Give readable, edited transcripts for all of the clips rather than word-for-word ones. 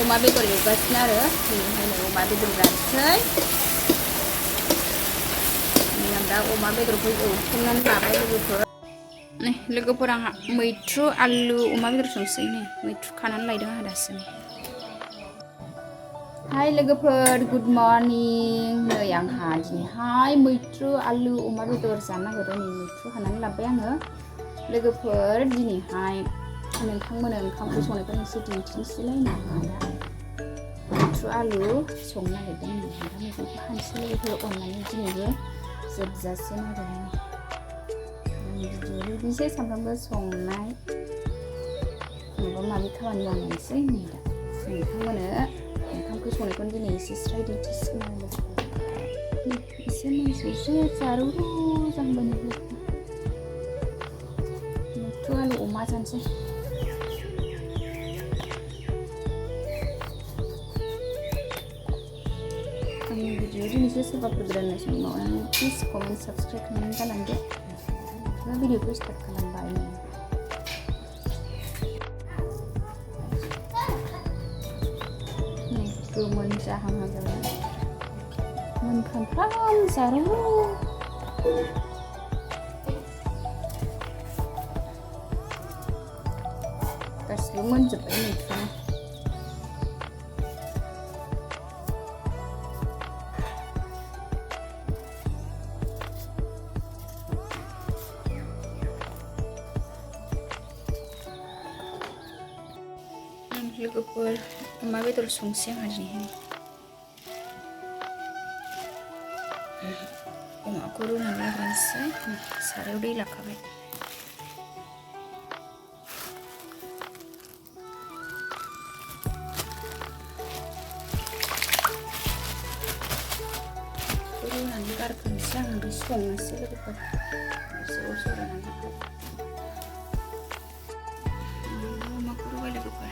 अमा बेदर एवगासिनो आरो बेनिखायनो अमा बेदर जानोसै आं दा अमा बेदरखौ एवथुमनानै लाबाय लोगोफोर आंहा मैथ्रु आलु अमा बेदर संसै नै मैथ्रु खानानै लायदों आंहा दासो हाय लोगोफोर गुड मर्निं नै आंहा दिनैहाय मैथ्रु आलु अमा बेदर जानो नागिरबाय नै मैथ्रु हानानै लाबाय आङो लोगोफोर दिनैहाय नोंथांमोननो ओंखाम ओंख्रि संनायखौ एसे दिन्थिनोसैलाय दा मैथ्रु आलु संनो नागिरदों नै दा मैगंखौ हानोसै लोगोफोर अननानै दिनैबो जोबजासिम आरो भिडिअ बिदिसै सानफ्रामबो संनाय माबा माबि खामानि मावनोसै नै दा नोंथांमोननो ओंखाम ओंख्रि संनायखौनो दिनै एसे स्राय दिन्थिसिगोन आरो एसे नायसैसो जारौ जाहांबाय मैथ्रु आलु अमा जानोसै आंनि भिडिअ दिनैसो सोरबाफोर गोदान नायसंबावनानै प्लिज कमेन्ट साबस्क्राइब खालामनानै गालांदो भिडिअखौ स्टार्ट खालामबाय गोमोन जाहांहां जाबाय मोनफ्राम जारौ गासिबो मोनजोब्बाय मैथ्रुआ लोगोफोर अमा बेदर संसै आंहा दिनैहाय अमाखौ रुनानै लाग्रोनोसै सारायाव दै लाखाबाय रुनानै गारफोनोसै आं ओमफ्राय संनोसै लोगोफोर एसे अर जरायनानै अमाखौ रुबाय लोगोफोर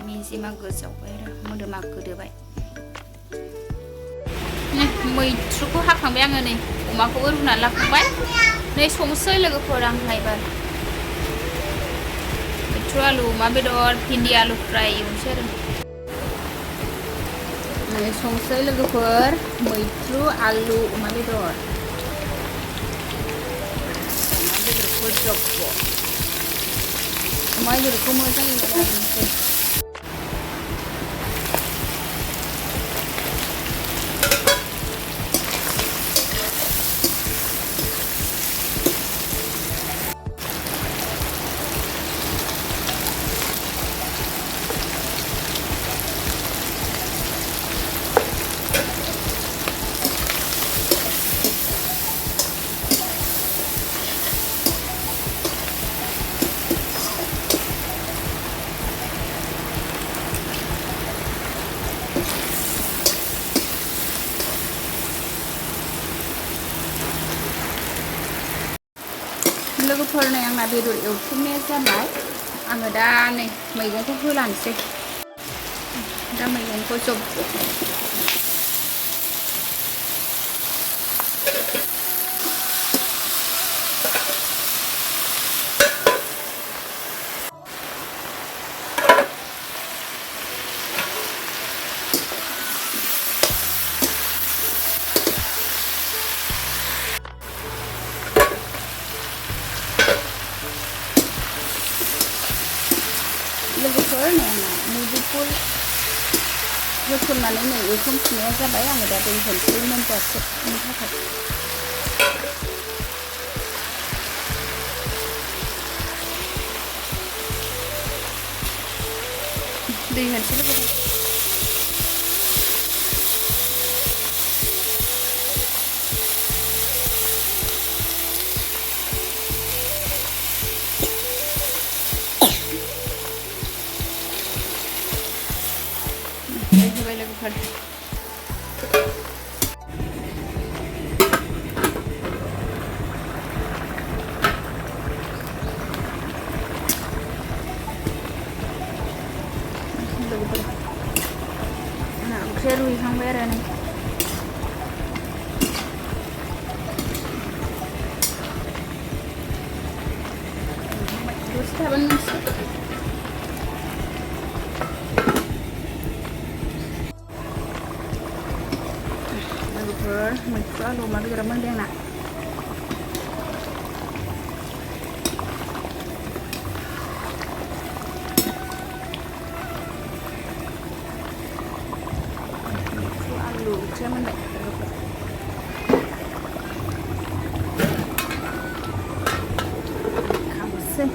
मेजेमा गोजावबाय आरो मोदोमा गोदोबाय मैथ्रुखौ हाखांबाय आङो नै अमाखौबो रुनानै लाखांबाय नै संसै लोगोफोर आंहा एबार मैथ्रु आलु अमा बेदर भिन्दि आलु फ्राय एवनोसै आरो नै संसै लोगोफोर मैथ्रु आलु अमा बेदरखौ जब्ब अमा बेदरखौ मोजां एवनानै लाग्रोनोसै लोगोफोर नै आंना बेदर एवथुमनाया जाबाय आङो दा नै मैगंखौ होलानोसै दा मैगंखौ जब्ब लोगोफोर नै आंना मुदुफुल होसननानै नै एवथुमफिननाया जाबाय आङो दा दै होनोसै मोनजासेनि थाखाय दै होनोसै लोगोफोर होबाय लोगोफोर ओंख्रिया रुइहांबाय आरो नै दसे थाबानो मोनसिगोन मैथ्रु आलु अमा बेदरा मोनबाय आंना मैथ्रु आलु ओंख्रिया मोनबाय लोगोफोर खांसै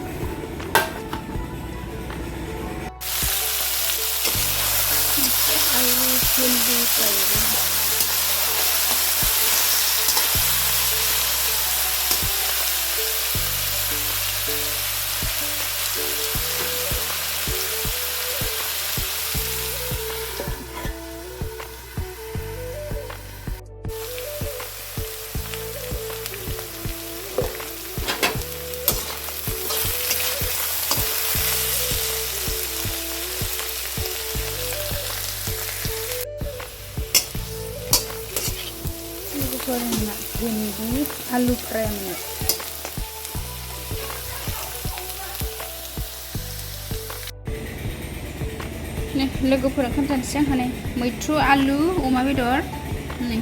आलु भिन्दि फ्राय gorengnya भिन्दि आलु फ्राय मोनो nih लोगोफोर ओंखाम जानोसै आंहा नै मैथ्रु आलु अमा बेदर नै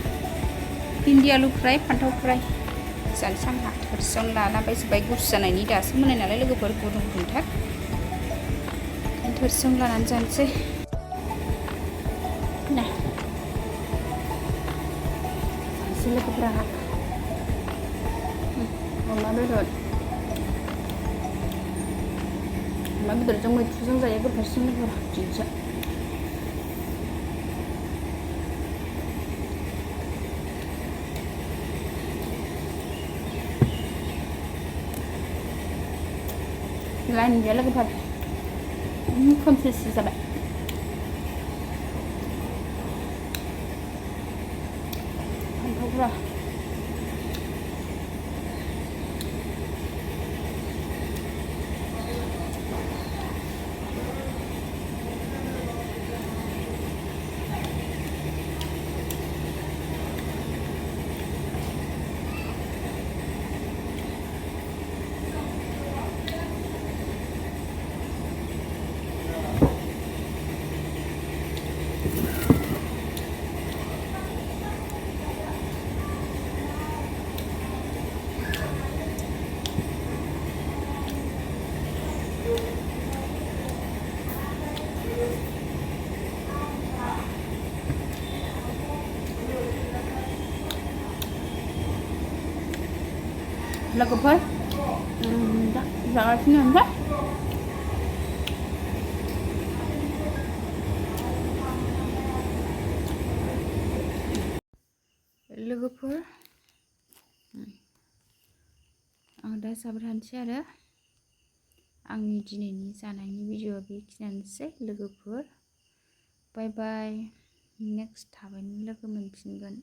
भिन्दि आलु फ्राय फान्थाव फ्राय जानोसै आंहा थोरसियाव लाना बायजोब्बाय गुसु जानायनि दासो मोनाय नालाय लोगोफोर गुदुं गुदुंथार थोरसियाव लानानै जानोसै nah लोगोफोरा अमा बेदरजों मैथ्रुजों जायो गोथावसिन लोगोफोरा दिंखिया लाइन गैया लोगोफोर खोमसिसो जाबाय फान्थावफ्रा लोगोफोर जागासिनो ओमफ्राय लोगोफोर आं दा जाबाय थानोसै आरो आंनि दिनैनि जानायनि भिडिअआ बेखिनियानोसै लोगोफोर बाय बाय नेक्स्ट थाबैनो लोगो मोनफिनगोन